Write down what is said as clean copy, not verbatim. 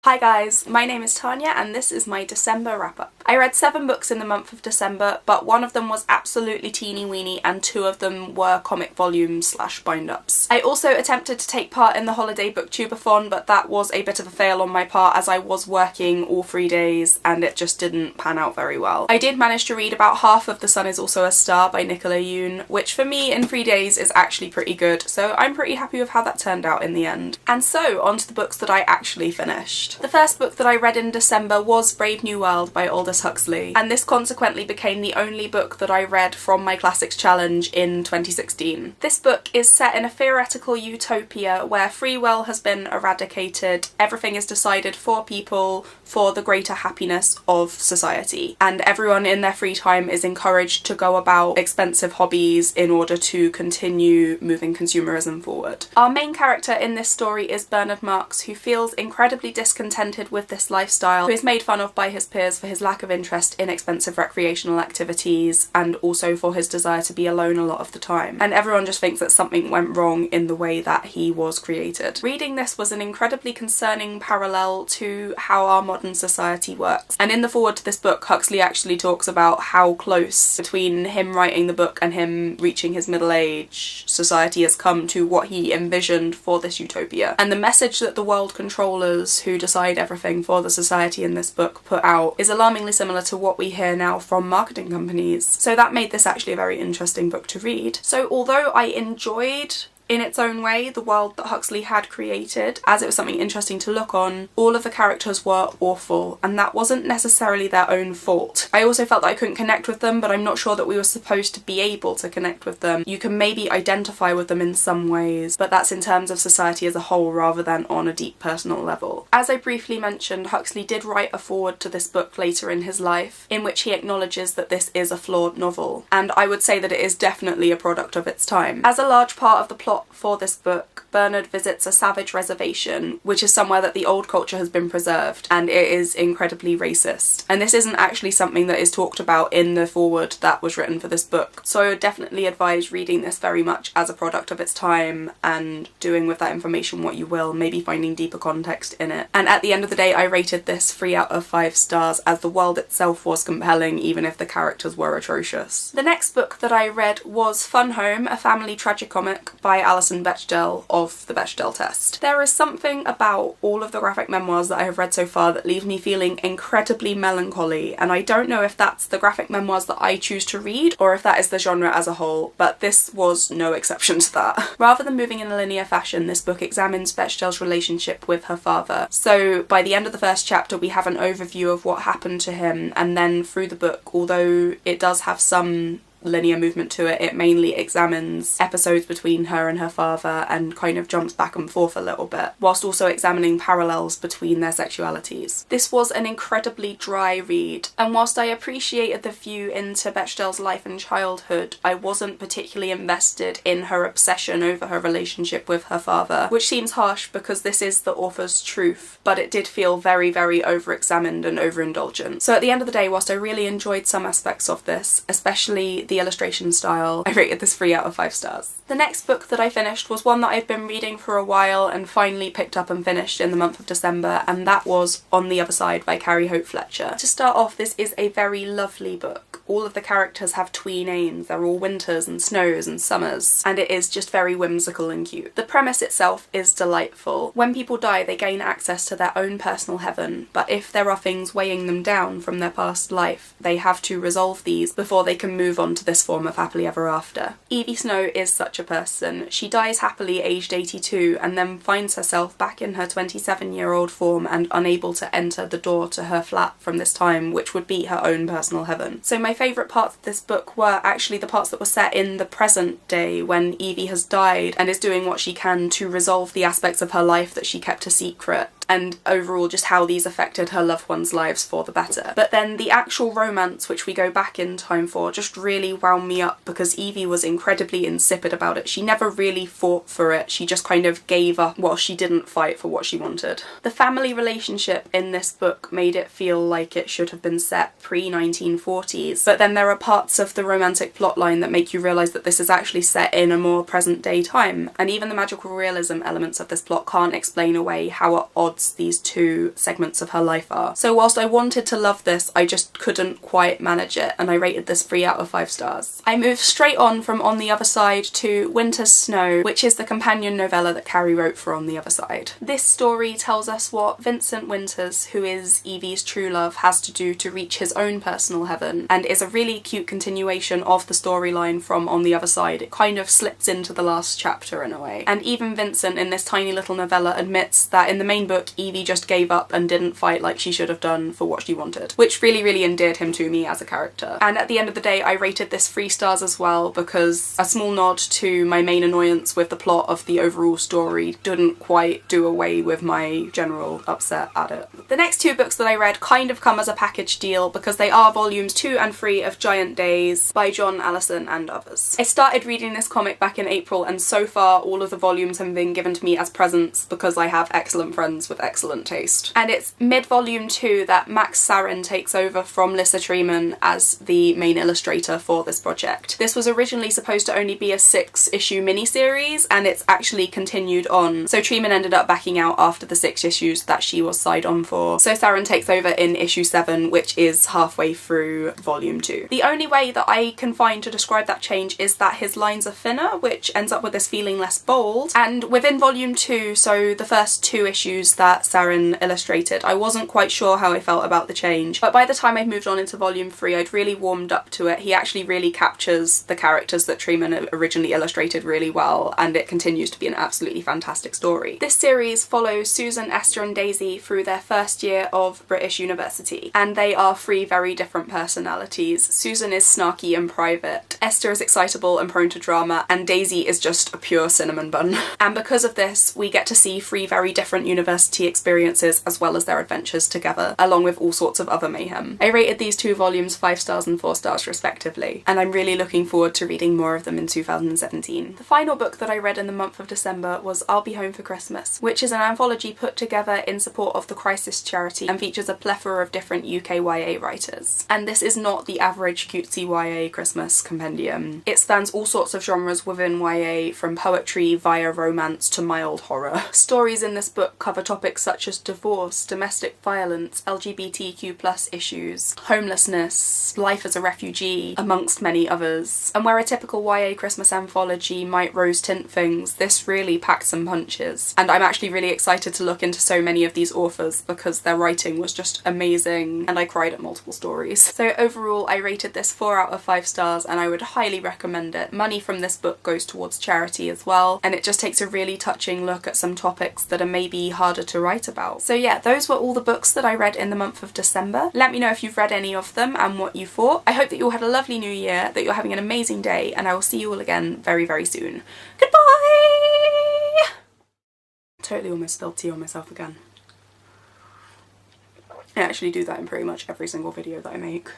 Hi guys, my name is Tania and this is my December wrap-up. I read 7 books in the month of December, but one of them was absolutely teeny weeny and 2 of them were comic volumes / bind-ups. I also attempted to take part in the holiday booktubeathon, but that was a bit of a fail on my part as I was working all 3 days and it just didn't pan out very well. I did manage to read about half of The Sun Is Also a Star by Nicola Yoon, which for me in 3 days is actually pretty good, so I'm pretty happy with how that turned out in the end. And so, on to the books that I actually finished. The first book that I read in December was Brave New World by Aldous Huxley, and this consequently became the only book that I read from my Classics Challenge in 2016. This book is set in a theoretical utopia where free will has been eradicated, everything is decided for people for the greater happiness of society, and everyone in their free time is encouraged to go about expensive hobbies in order to continue moving consumerism forward. Our main character in this story is Bernard Marx, who feels incredibly discontented with this lifestyle, who is made fun of by his peers for his lack of interest in expensive recreational activities and also for his desire to be alone a lot of the time. And everyone just thinks that something went wrong in the way that he was created. Reading this was an incredibly concerning parallel to how our modern society works. And in the foreword to this book, Huxley actually talks about how close between him writing the book and him reaching his middle age, society has come to what he envisioned for this utopia. And the message that the world controllers who decide everything for the society in this book put out is alarmingly similar to what we hear now from marketing companies. So that made this actually a very interesting book to read. So although I enjoyed in its own way the world that Huxley had created, as it was something interesting to look on, all of the characters were awful, and that wasn't necessarily their own fault. I also felt that I couldn't connect with them, but I'm not sure that we were supposed to be able to connect with them. You can maybe identify with them in some ways, but that's in terms of society as a whole rather than on a deep personal level. As I briefly mentioned, Huxley did write a foreword to this book later in his life, in which he acknowledges that this is a flawed novel, and I would say that it is definitely a product of its time. As a large part of the plot for this book, Bernard visits a savage reservation, which is somewhere that the old culture has been preserved, and it is incredibly racist. And this isn't actually something that is talked about in the foreword that was written for this book, so I would definitely advise reading this very much as a product of its time and doing with that information what you will, maybe finding deeper context in it. And at the end of the day, I rated this 3 out of 5 stars, as the world itself was compelling even if the characters were atrocious. The next book that I read was Fun Home, a family tragicomic by Alison Bechdel of the Bechdel test. There is something about all of the graphic memoirs that I have read so far that leave me feeling incredibly melancholy, and I don't know if that's the graphic memoirs that I choose to read or if that is the genre as a whole, but this was no exception to that. Rather than moving in a linear fashion, this book examines Bechdel's relationship with her father. So by the end of the first chapter we have an overview of what happened to him, and then through the book, although it does have some linear movement to it, it mainly examines episodes between her and her father and kind of jumps back and forth a little bit, whilst also examining parallels between their sexualities. This was an incredibly dry read, and whilst I appreciated the view into Bechdel's life and childhood, I wasn't particularly invested in her obsession over her relationship with her father, which seems harsh because this is the author's truth, but it did feel very, very over-examined and overindulgent. So at the end of the day, whilst I really enjoyed some aspects of this, especially the illustration style, I rated this 3 out of 5 stars. The next book that I finished was one that I've been reading for a while and finally picked up and finished in the month of December, and that was On the Other Side by Carrie Fletcher. To start off, this is a very lovely book. All of the characters have twee names, they're all winters and snows and summers, and it is just very whimsical and cute. The premise itself is delightful. When people die, they gain access to their own personal heaven, but if there are things weighing them down from their past life, they have to resolve these before they can move on to this form of happily ever after. Evie Snow is such a person. She dies happily aged 82 and then finds herself back in her 27-year-old form and unable to enter the door to her flat from this time, which would be her own personal heaven. So my favourite parts of this book were actually the parts that were set in the present day when Evie has died and is doing what she can to resolve the aspects of her life that she kept a secret, and overall just how these affected her loved ones' lives for the better. But then the actual romance, which we go back in time for, just really wound me up because Evie was incredibly insipid about it. She never really fought for it, she just kind of gave up while she didn't fight for what she wanted. The family relationship in this book made it feel like it should have been set pre-1940s, but then there are parts of the romantic plotline that make you realise that this is actually set in a more present day time, and even the magical realism elements of this plot can't explain away how at odds towards these two segments of her life are. So whilst I wanted to love this, I just couldn't quite manage it, and I rated this 3 out of 5 stars. I moved straight on from On the Other Side to Winter's Snow, which is the companion novella that Carrie wrote for On the Other Side. This story tells us what Vincent Winters, who is Evie's true love, has to do to reach his own personal heaven, and is a really cute continuation of the storyline from On the Other Side. It kind of slips into the last chapter in a way. And even Vincent in this tiny little novella admits that in the main book Evie just gave up and didn't fight like she should have done for what she wanted, which really endeared him to me as a character. And at the end of the day I rated this 3 stars as well, because a small nod to my main annoyance with the plot of the overall story didn't quite do away with my general upset at it. The next 2 books that I read kind of come as a package deal because they are volumes 2 and 3 of Giant Days by John, Allison and others. I started reading this comic back in April, and so far all of the volumes have been given to me as presents because I have excellent friends with excellent taste. And it's mid-volume 2 that Max Sarin takes over from Lissa Treiman as the main illustrator for this project. This was originally supposed to only be a 6-issue miniseries, and it's actually continued on. So Treiman ended up backing out after the 6 issues that she was signed on for. So Sarin takes over in issue 7, which is halfway through volume 2. The only way that I can find to describe that change is that his lines are thinner, which ends up with this feeling less bold. And within volume 2, so the first 2 issues that Sarin illustrated, I wasn't quite sure how I felt about the change. But by the time I'd moved on into volume 3, I'd really warmed up to it. He actually really captures the characters that Treiman originally illustrated really well, and it continues to be an absolutely fantastic story. This series follows Susan, Esther and Daisy through their first year of British university, and they are 3 very different personalities. Susan is snarky and private, Esther is excitable and prone to drama, and Daisy is just a pure cinnamon bun. And because of this, we get to see 3 very different university experiences as well as their adventures together, along with all sorts of other mayhem. I rated these 2 volumes 5 stars and 4 stars respectively, and I'm really looking forward to reading more of them in 2017. The final book that I read in the month of December was I'll Be Home for Christmas, which is an anthology put together in support of the Crisis charity and features a plethora of different UK YA writers. And this is not the average cutesy YA Christmas compendium. It spans all sorts of genres within YA, from poetry via romance to mild horror. Stories in this book cover topics such as divorce, domestic violence, LGBTQ+ issues, homelessness, life as a refugee, amongst many others. And where a typical YA Christmas anthology might rose tint things, this really packs some punches. And I'm actually really excited to look into so many of these authors because their writing was just amazing, and I cried at multiple stories. So overall I rated this 4 out of 5 stars, and I would highly recommend it. Money from this book goes towards charity as well, and it just takes a really touching look at some topics that are maybe harder to write about. So yeah, those were all the books that I read in the month of December. Let me know if you've read any of them and what you thought. I hope that you all had a lovely new year, that you're having an amazing day, and I will see you all again very soon. Goodbye! Totally almost spilled tea on myself again. I actually do that in pretty much every single video that I make.